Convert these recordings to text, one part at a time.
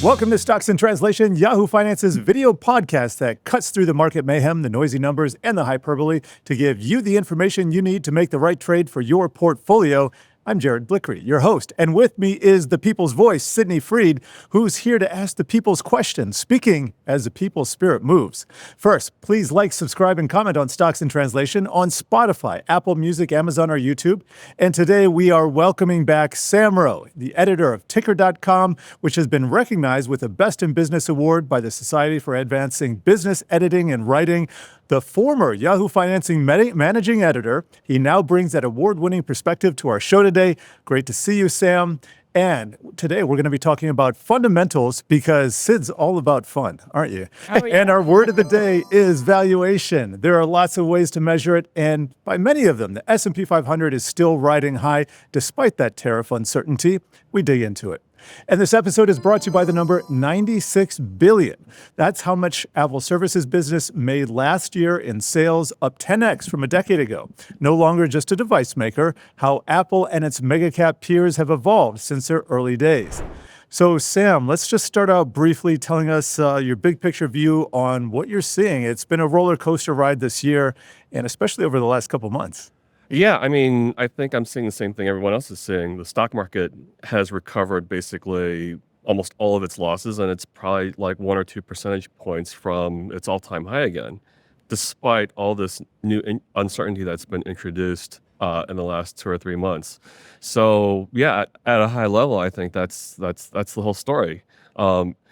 Welcome to Stocks in Translation, Yahoo Finance's video podcast that cuts through the market mayhem, the noisy numbers, and the hyperbole to give you the information you need to make the right trade for your portfolio. I'm Blikre, your host, and with me is the people's voice, Sydnee Freed, who's here to ask the people's questions, speaking as the people's spirit moves. First, please like, subscribe, and comment on Stocks in Translation on Spotify, Apple Music, Amazon, or YouTube. And today we are welcoming back Sam Rowe, the editor of Ticker.com, which has been recognized with a Best in Business Award by the Society for Advancing Business Editing and Writing. The former Yahoo Financing managing editor, he now brings that award-winning perspective to our show today. Great to see you, Sam. And today we're going to be talking about fundamentals because Sid's all about fun, aren't you? Oh, yeah. And our word of the day is valuation. There are lots of ways to measure it, and by many of them, the S&P 500 is still riding high despite that tariff uncertainty. We dig into it. And this episode is brought to you by the number 96 billion. That's how much Apple Services business made last year in sales, up 10x from a decade ago. No longer just a device maker, how Apple and its mega cap peers have evolved since their early days. So, Sam, let's just start out briefly telling us your big picture view on what you're seeing. It's been a roller coaster ride this year, and especially over the last couple months. Yeah, I mean, I think I'm seeing the same thing everyone else is seeing. The stock market has recovered basically almost all of its losses, and it's probably like 1 or 2 percentage points from its all-time high again, despite all this new uncertainty that's been introduced in the last 2 or 3 months. So, yeah, at a high level, I think that's the whole story.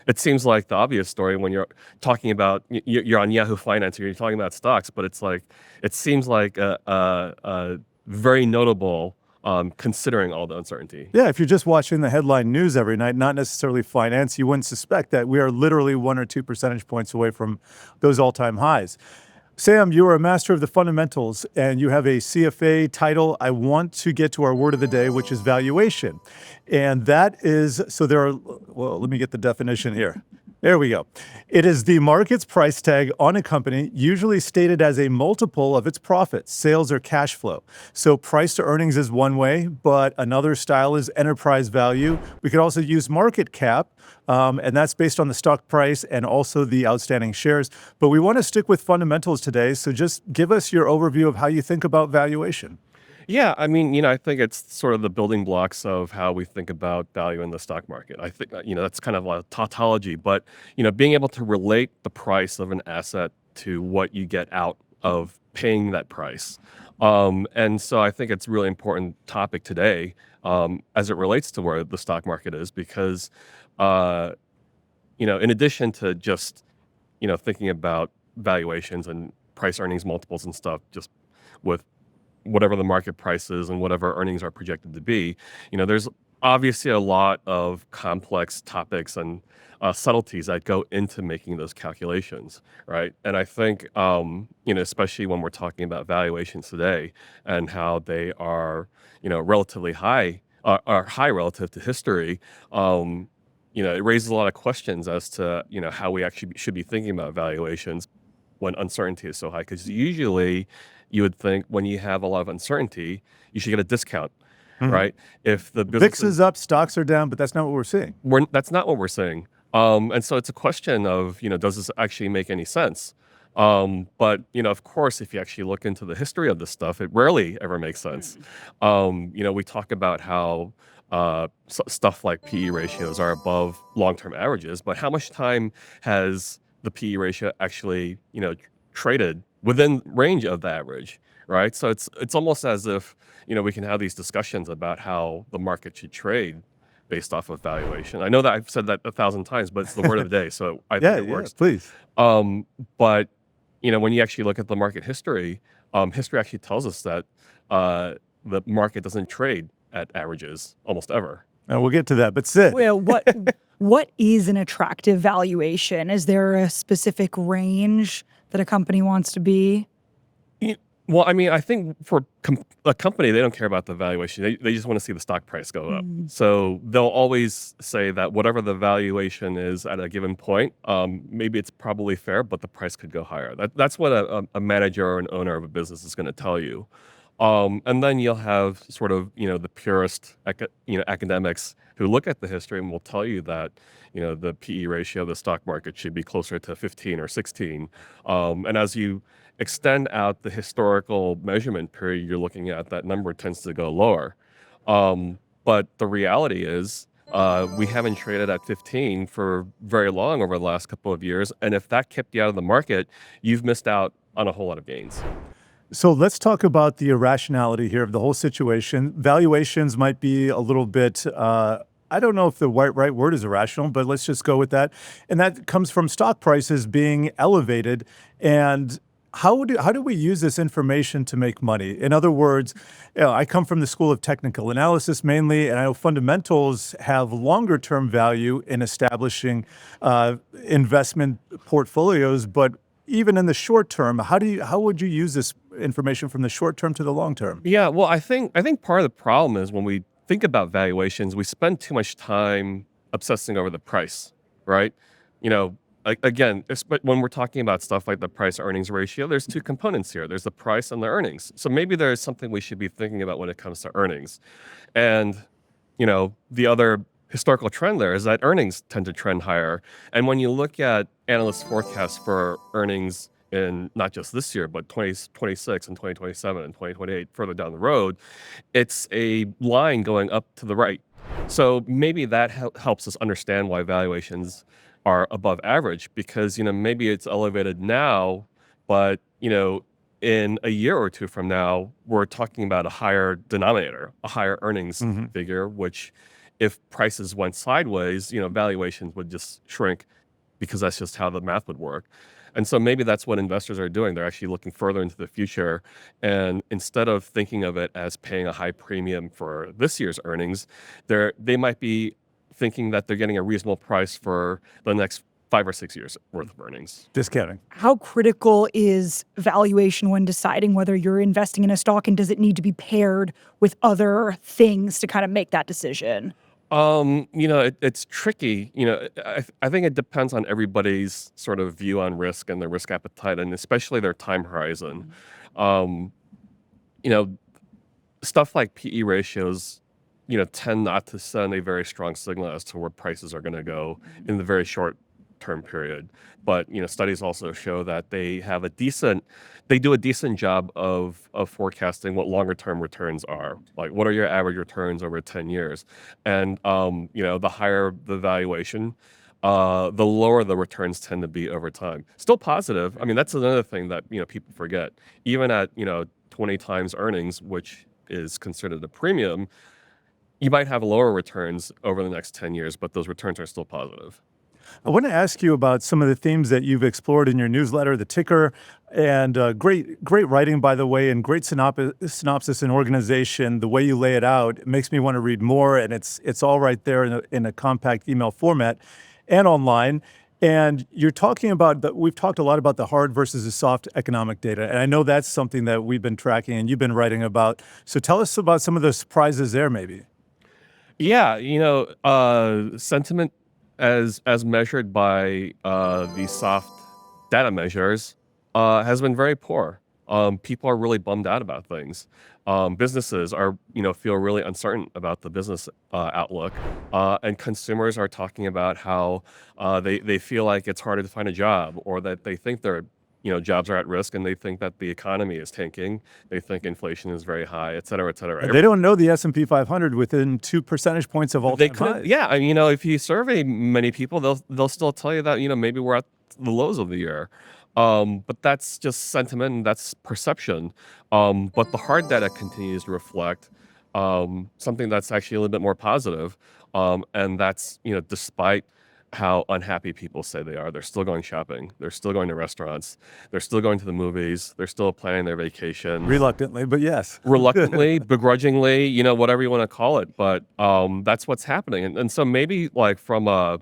It seems like the obvious story when you're talking about you're on Yahoo Finance or you're talking about stocks, but it's like it seems like a very notable considering all the uncertainty. Yeah, if you're just watching the headline news every night, not necessarily finance, you wouldn't suspect that we are literally 1 or 2 percentage points away from those all-time highs. Sam, you are a master of the fundamentals, and you have a CFA title. I want to get to our word of the day, which is valuation. And that is, let me get the definition here. There we go. It is the market's price tag on a company, usually stated as a multiple of its profits, sales, or cash flow. So price to earnings is one way, but another style is enterprise value. We could also use market cap, and that's based on the stock price and also the outstanding shares. But we want to stick with fundamentals today, so just give us your overview of how you think about valuation. Yeah, I mean, I think it's sort of the building blocks of how we think about value in the stock market. I think, that's kind of a tautology, but, being able to relate the price of an asset to what you get out of paying that price. And so I think it's a really important topic today as it relates to where the stock market is because, in addition to just, thinking about valuations and price earnings multiples and stuff, just with whatever the market price is and whatever earnings are projected to be, there's obviously a lot of complex topics and subtleties that go into making those calculations, right? And I think, especially when we're talking about valuations today and how they are, relatively high, are high relative to history, it raises a lot of questions as to, how we actually should be thinking about valuations when uncertainty is so high. Because usually you would think when you have a lot of uncertainty, you should get a discount, right? If the business VIX is up, stocks are down, but that's not what we're seeing. That's not what we're seeing. And so it's a question of, does this actually make any sense? But, of course, if you actually look into the history of this stuff, it rarely ever makes sense. We talk about how stuff like PE ratios are above long-term averages, but how much time has the PE ratio actually, traded within range of the average, right? So it's almost as if, we can have these discussions about how the market should trade based off of valuation. I know that I've said that 1,000 times, but it's the word of the day, so I think it works. Please. But, when you actually look at the market history, history actually tells us that the market doesn't trade at averages almost ever. And we'll get to that, but Sid. Well, what is an attractive valuation? Is there a specific range that a company wants to be? Well, I mean, I think for a company, they don't care about the valuation. They just want to see the stock price go up. So they'll always say that whatever the valuation is at a given point, maybe it's probably fair, but the price could go higher. That's what a manager or an owner of a business is going to tell you. And then you'll have sort of, the purist, academics who look at the history and will tell you that, the PE ratio of the stock market should be closer to 15 or 16. And as you extend out the historical measurement period you're looking at, that number tends to go lower. But the reality is, we haven't traded at 15 for very long over the last couple of years. And if that kept you out of the market, you've missed out on a whole lot of gains. So let's talk about the irrationality here of the whole situation. Valuations might be a little bit, I don't know if the right word is irrational, but let's just go with that. And that comes from stock prices being elevated. And how do we use this information to make money? In other words, I come from the school of technical analysis mainly, and I know fundamentals have longer term value in establishing investment portfolios. But even in the short term, how would you use this information from the short term to the long term? Yeah, well, I think part of the problem is when we think about valuations, we spend too much time obsessing over the price, right? Again, but when we're talking about stuff like the price earnings ratio, there's two components here. There's the price and the earnings. So maybe there's something we should be thinking about when it comes to earnings. And, the other historical trend there is that earnings tend to trend higher. And when you look at analysts' forecasts for earnings in not just this year, but 2026 and 2027 and 2028 further down the road, it's a line going up to the right. So maybe that helps us understand why valuations are above average because, maybe it's elevated now, but, in a year or two from now, we're talking about a higher denominator, a higher earnings figure, which if prices went sideways, valuations would just shrink because that's just how the math would work. And so maybe that's what investors are doing. They're actually looking further into the future. And instead of thinking of it as paying a high premium for this year's earnings, they might be thinking that they're getting a reasonable price for the next 5 or 6 years worth of earnings. Discounting. How critical is valuation when deciding whether you're investing in a stock, and does it need to be paired with other things to kind of make that decision? It's tricky. I think it depends on everybody's sort of view on risk and their risk appetite, and especially their time horizon. Um, you know, Stuff like PE ratios, tend not to send a very strong signal as to where prices are going to go in the very short term period. But studies also show that they do a decent job of forecasting what longer term returns are. Like, what are your average returns over 10 years? And the higher the valuation, the lower the returns tend to be over time. Still positive. I mean, that's another thing that people forget. Even at 20 times earnings, which is considered a premium, you might have lower returns over the next 10 years, but those returns are still positive. I want to ask you about some of the themes that you've explored in your newsletter, The Ticker, and great writing, by the way, and great synopsis and organization. The way you lay it out, it makes me want to read more, and it's all right there in a compact email format and online. And you're talking about we've talked a lot about the hard versus the soft economic data, and I know that's something that we've been tracking and you've been writing about. So tell us about some of the surprises there, maybe. Yeah, sentiment as measured by the soft data measures has been very poor. People are really bummed out about things. Businesses are, feel really uncertain about the business outlook, and consumers are talking about how they feel like it's harder to find a job, or that they think their jobs are at risk, and they think that the economy is tanking. They think inflation is very high, et cetera, et cetera. They don't know the S&P 500 within 2 percentage points of all-time highs. Yeah. I mean, if you survey many people, they'll still tell you that maybe we're at the lows of the year. But that's just sentiment and that's perception. But the hard data continues to reflect something that's actually a little bit more positive. And that's despite how unhappy people say they are, they're still going shopping, they're still going to restaurants, they're still going to the movies, they're still planning their vacations. Reluctantly, but yes. Reluctantly, begrudgingly, whatever you want to call it. But that's what's happening. And so maybe like from a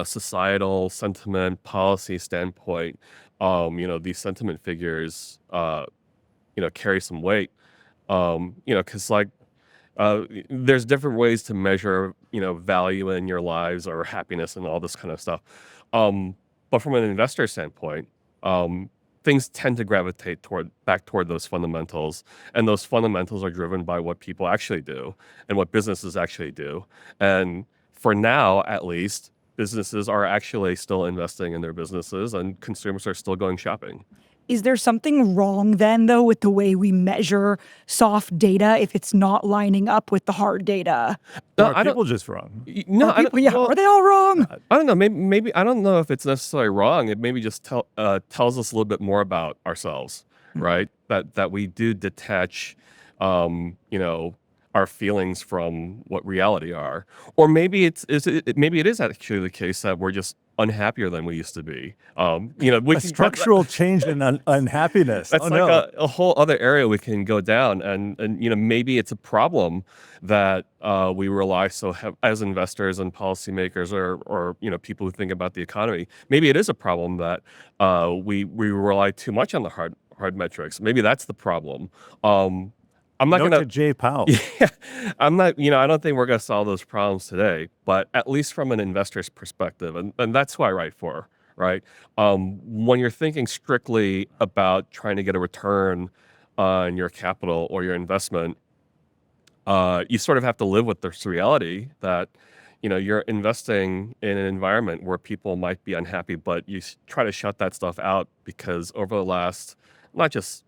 societal sentiment policy standpoint, these sentiment figures, carry some weight, because there's different ways to measure, value in your lives or happiness and all this kind of stuff. But from an investor standpoint, things tend to gravitate back toward those fundamentals, and those fundamentals are driven by what people actually do and what businesses actually do. And for now, at least, businesses are actually still investing in their businesses, and consumers are still going shopping. Is there something wrong then, though, with the way we measure soft data if it's not lining up with the hard data? No, Or are people just wrong? No, I don't, Are they all wrong? I don't know. Maybe I don't know if it's necessarily wrong. It maybe just tells us a little bit more about ourselves, right? That we do detach, our feelings from what reality are, or maybe maybe it is actually the case that we're just unhappier than we used to be. A structural change in unhappiness. That's Oh, like no. a whole other area we can go down, and maybe it's a problem that we rely as investors and policymakers, or people who think about the economy. Maybe it is a problem that we rely too much on the hard metrics. Maybe that's the problem. I'm not Note gonna. to Jay Powell. Yeah, I'm not. I don't think we're gonna solve those problems today, but at least from an investor's perspective, and that's who I write for, right? When you're thinking strictly about trying to get a return on your capital or your investment, you sort of have to live with this reality that you're investing in an environment where people might be unhappy, but you try to shut that stuff out because over the last, not just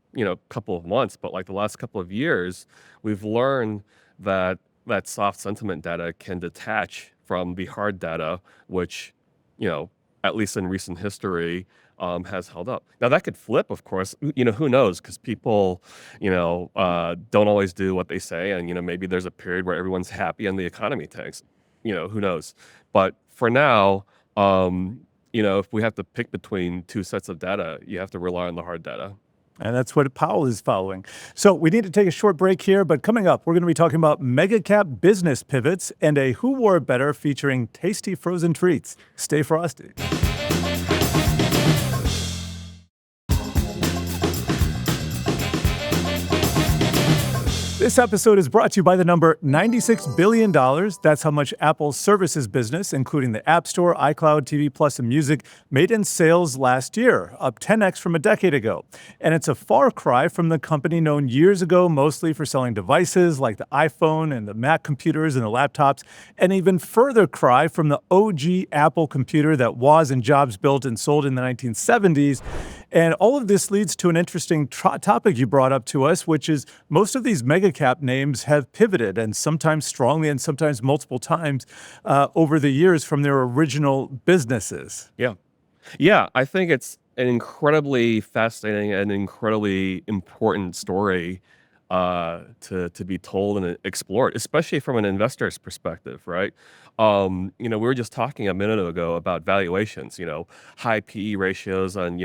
couple of months, but like the last couple of years, we've learned that soft sentiment data can detach from the hard data, which at least in recent history, has held up. Now that could flip, of course. Who knows? Because people, don't always do what they say, and maybe there's a period where everyone's happy and the economy tanks. Who knows? But for now, if we have to pick between two sets of data, you have to rely on the hard data. And that's what Powell is following. So we need to take a short break here, but coming up, we're going to be talking about mega cap business pivots and a Who Wore It Better featuring tasty frozen treats. Stay frosty. This episode is brought to you by the number $96 billion. That's how much Apple's services business, including the App Store, iCloud, TV Plus, and music, made in sales last year, up 10x from a decade ago. And it's a far cry from the company known years ago mostly for selling devices like the iPhone and the Mac computers and the laptops, and even further cry from the OG Apple computer that Woz and Jobs built and sold in the 1970s. And all of this leads to an interesting topic you brought up to us, which is most of these mega cap names have pivoted, and sometimes strongly and sometimes multiple times over the years from their original businesses. Yeah, I think it's an incredibly fascinating and incredibly important story to be told and explored, especially from an investor's perspective, right? We were just talking a minute ago about valuations, high PE ratios and,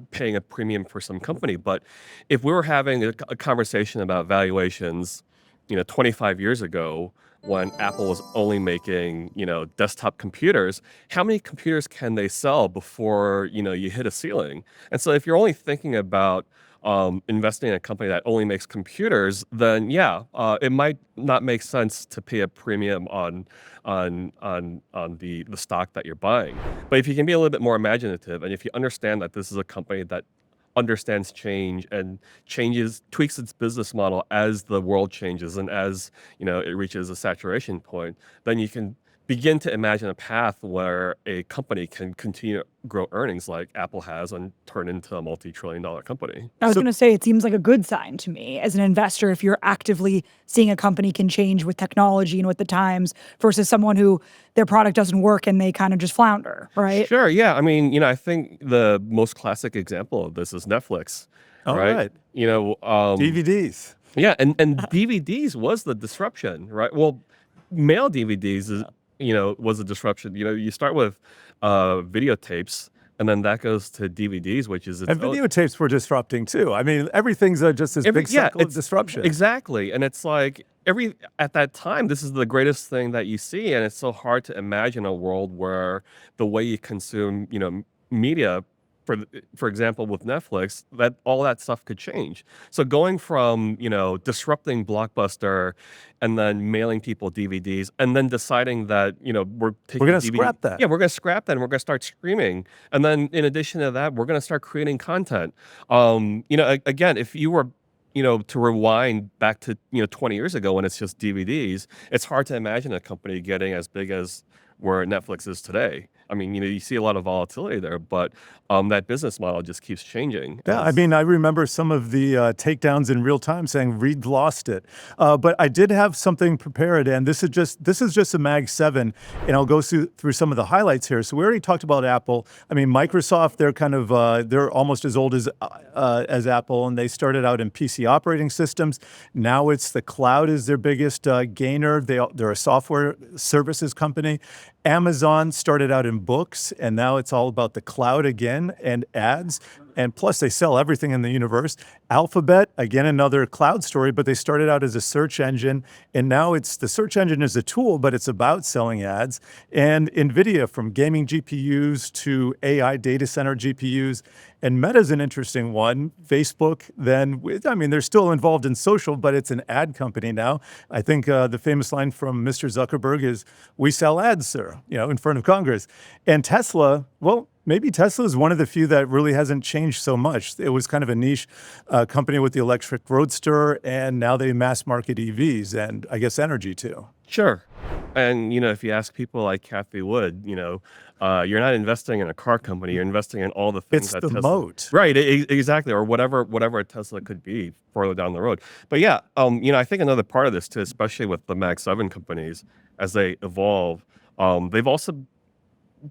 paying a premium for some company. But if we were having a conversation about valuations, 25 years ago, when Apple was only making, desktop computers, how many computers can they sell before, you hit a ceiling? And so if you're only thinking about investing in a company that only makes computers, then it might not make sense to pay a premium on the stock that you're buying. But if you can be a little bit more imaginative, and if you understand that this is a company that understands change and tweaks its business model as the world changes and as it reaches a saturation point, then you can begin to imagine a path where a company can continue to grow earnings like Apple has and turn into a multi-trillion-dollar company. I was going to say, it seems like a good sign to me as an investor if you're actively seeing a company can change with technology and with the times versus someone who their product doesn't work and they kind of just flounder, right? Sure, yeah. I mean, I think the most classic example of this is Netflix, All right? DVDs. Yeah, and DVDs was the disruption, right? Well, mail DVDs is was a disruption. You start with videotapes, and then that goes to DVDs, which is its And own. videotapes were disrupting too. I mean, everything's just this big cycle of disruption. Exactly, and it's like at that time, this is the greatest thing that you see, and it's so hard to imagine a world where the way you consume, media for example, with Netflix, that all that stuff could change. So going from, disrupting Blockbuster and then mailing people DVDs and then deciding that, we're taking gonna DVD scrap that. Yeah, we're going to scrap that and we're going to start streaming. And then in addition to that, we're going to start creating content. Again, if you were to rewind back to 20 years ago when it's just DVDs, it's hard to imagine a company getting as big as where Netflix is today. I mean, you see a lot of volatility there, but that business model just keeps changing. Yeah, I mean, I remember some of the takedowns in real time saying Reed lost it. But I did have something prepared, and this is just a Mag 7, and I'll go through some of the highlights here. So we already talked about Apple. I mean, Microsoft, they're almost as old as Apple, and they started out in PC operating systems. Now it's the cloud is their biggest gainer. They're a software services company. Amazon started out in books, and now it's all about the cloud again and ads. And plus, they sell everything in the universe. Alphabet, again, another cloud story, but they started out as a search engine, and now it's the search engine is a tool, but it's about selling ads. And NVIDIA, from gaming GPUs to AI data center GPUs. And Meta's an interesting one. Facebook, they're still involved in social, but it's an ad company now. I think the famous line from Mr. Zuckerberg is, "We sell ads, sir," in front of Congress. And Tesla, well, maybe Tesla is one of the few that really hasn't changed so much. It was kind of a niche company with the electric roadster, and now they mass market EVs and I guess energy too. Sure. And, if you ask people like Kathy Wood, you're not investing in a car company, you're investing in all the things It's that the Tesla... moat. Right, exactly, or whatever a Tesla could be further down the road. But yeah, I think another part of this too, especially with the Mag 7 companies, as they evolve, they've also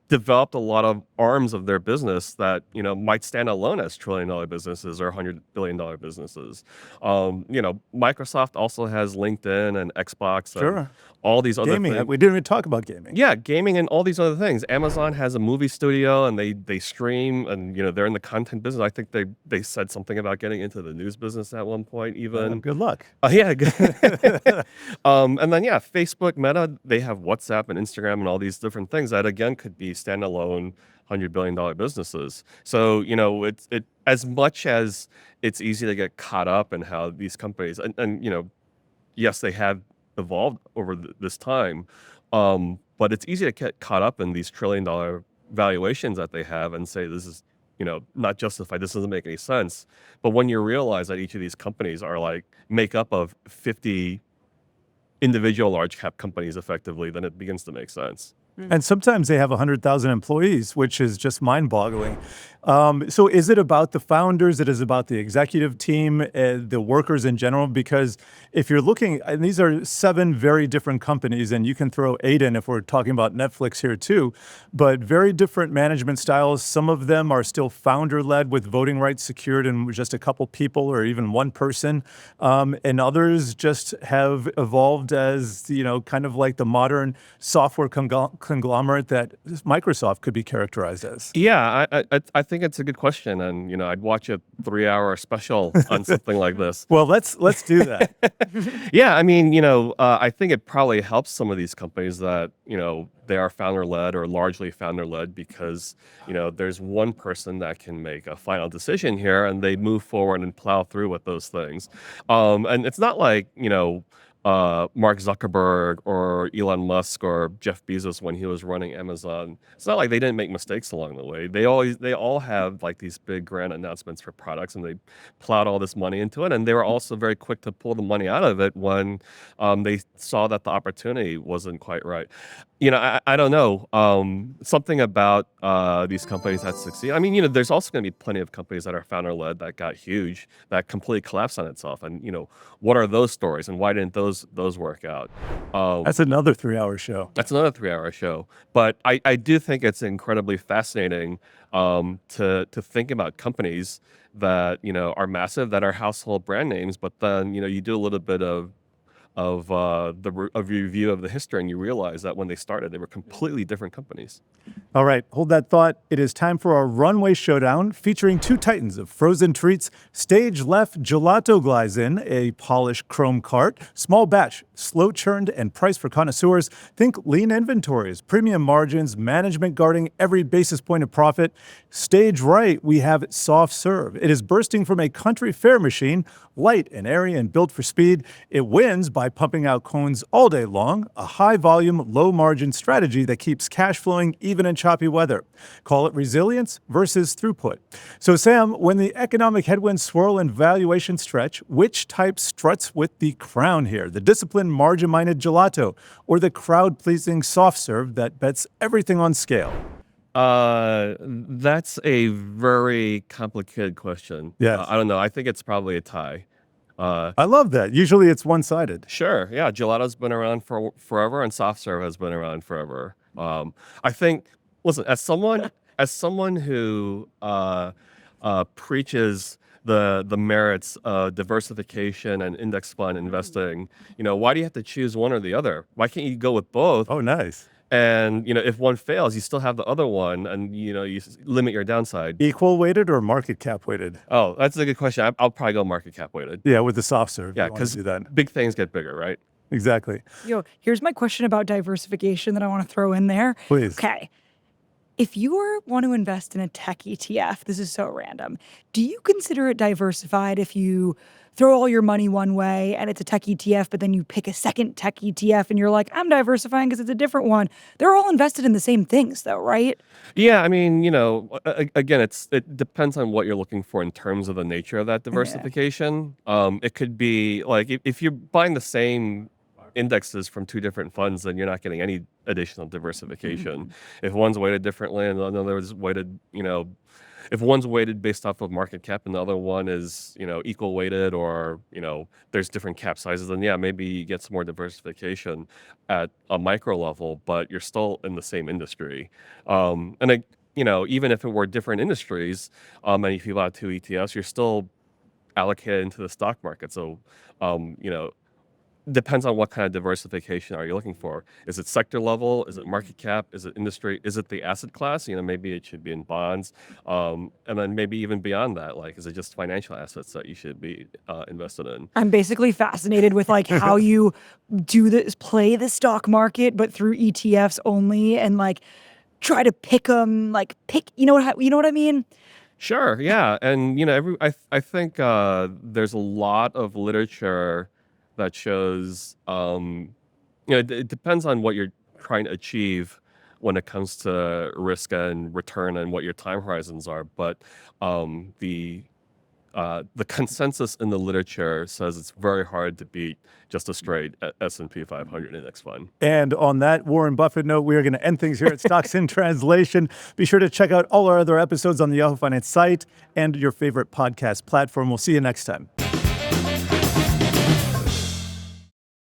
developed a lot of arms of their business that might stand alone as trillion-dollar businesses or $100 billion businesses. Microsoft also has LinkedIn and Xbox and Sure. all these other Gaming. things. We didn't even talk about gaming. Yeah, gaming and all these other things. Amazon has a movie studio and they stream and they're in the content business. I think they said something about getting into the news business at one point even. Good luck. Yeah. And then Facebook, Meta, they have WhatsApp and Instagram and all these different things that again could be standalone $100 billion businesses. So, it's as much as it's easy to get caught up in how these companies and yes, they have evolved over this time, but it's easy to get caught up in these trillion-dollar valuations that they have and say this is not justified, this doesn't make any sense. But when you realize that each of these companies are make up of 50 individual large cap companies effectively, then it begins to make sense. And sometimes they have 100,000 employees, which is just mind-boggling. So is it about the founders? It is about the executive team, the workers in general? Because if you're looking, and these are 7 very different companies, and you can throw 8 in if we're talking about Netflix here too, but very different management styles. Some of them are still founder-led with voting rights secured in just a couple people or even one person. And others just have evolved as, kind of like the modern software conglomerate that Microsoft could be characterized as. Yeah, I think it's a good question, and I'd watch a 3-hour special on something like this. Well, let's do that. Yeah, I mean, I think it probably helps some of these companies that they are founder-led or largely founder-led because there's one person that can make a final decision here, and they move forward and plow through with those things. And it's not like Mark Zuckerberg or Elon Musk or Jeff Bezos when he was running Amazon. It's not like they didn't make mistakes along the way. They all have these big grand announcements for products, and they plowed all this money into it. And they were also very quick to pull the money out of it when they saw that the opportunity wasn't quite right. I don't know. Something about these companies that succeed. I mean, there's also going to be plenty of companies that are founder-led that got huge, that completely collapsed on itself. And, what are those stories and why didn't those work out? That's another 3-hour show. That's another 3-hour show. But I do think it's incredibly fascinating to think about companies that, are massive, that are household brand names, but then, you do a little bit of review of the history, and you realize that when they started, they were completely different companies. All right, hold that thought. It is time for our runway showdown featuring 2 titans of frozen treats. Stage left, gelato glides in, a polished chrome cart. Small batch slow churned, and priced for connoisseurs. Think lean inventories, premium margins, management guarding every basis point of profit. Stage right, we have soft serve. It is bursting from a country fair machine, light and airy and built for speed. It wins by pumping out cones all day long, a high volume, low margin strategy that keeps cash flowing even in choppy weather. Call it resilience versus throughput. So Sam, when the economic headwinds swirl and valuation stretch, which type struts with the crown here? The disciplined margin-minded gelato or the crowd-pleasing soft serve that bets everything on scale? That's a very complicated question. Yes. I don't know. I think it's probably a tie. I love that. Usually it's one-sided. Sure. Yeah. Gelato's been around for forever, and soft serve has been around forever. I think. Listen, as someone who preaches the merits of diversification and index fund investing, why do you have to choose one or the other? Why can't you go with both? Oh, nice. And if one fails, you still have the other one, and you limit your downside. Equal weighted or market cap weighted? Oh, that's a good question. I'll probably go market cap weighted. Yeah, with the soft serve. Yeah, you wanna because do that. big things get bigger, right? Exactly. Here's my question about diversification that I want to throw in there. Please. Okay. If you want to invest in a tech ETF, this is so random. Do you consider it diversified if you throw all your money one way and it's a tech ETF, but then you pick a second tech ETF and you're like, I'm diversifying because it's a different one? They're all invested in the same things, though, right? Yeah, I mean, again, it depends on what you're looking for in terms of the nature of that diversification. It could be like if you're buying the same indexes from two different funds, then you're not getting any additional diversification. If one's weighted differently and another is weighted, if one's weighted based off of market cap and the other one is, equal weighted, or, there's different cap sizes, then yeah, maybe you get some more diversification at a micro level, but you're still in the same industry. Even if it were different industries, and if you bought two ETFs, you're still allocated into the stock market. So, depends on what kind of diversification are you looking for. Is it sector level? Is it market cap? Is it industry? Is it the asset class? Maybe it should be in bonds. And then maybe even beyond that, like, is it just financial assets that you should be invested in? I'm basically fascinated with like how you do this, play the stock market, but through ETFs only, and like try to pick them, you know what I mean? Sure, yeah. And, I think there's a lot of literature that shows, it depends on what you're trying to achieve when it comes to risk and return and what your time horizons are. But the consensus in the literature says it's very hard to beat just a straight S&P 500 index fund. And on that Warren Buffett note, we are going to end things here at Stocks in Translation. Be sure to check out all our other episodes on the Yahoo Finance site and your favorite podcast platform. We'll see you next time.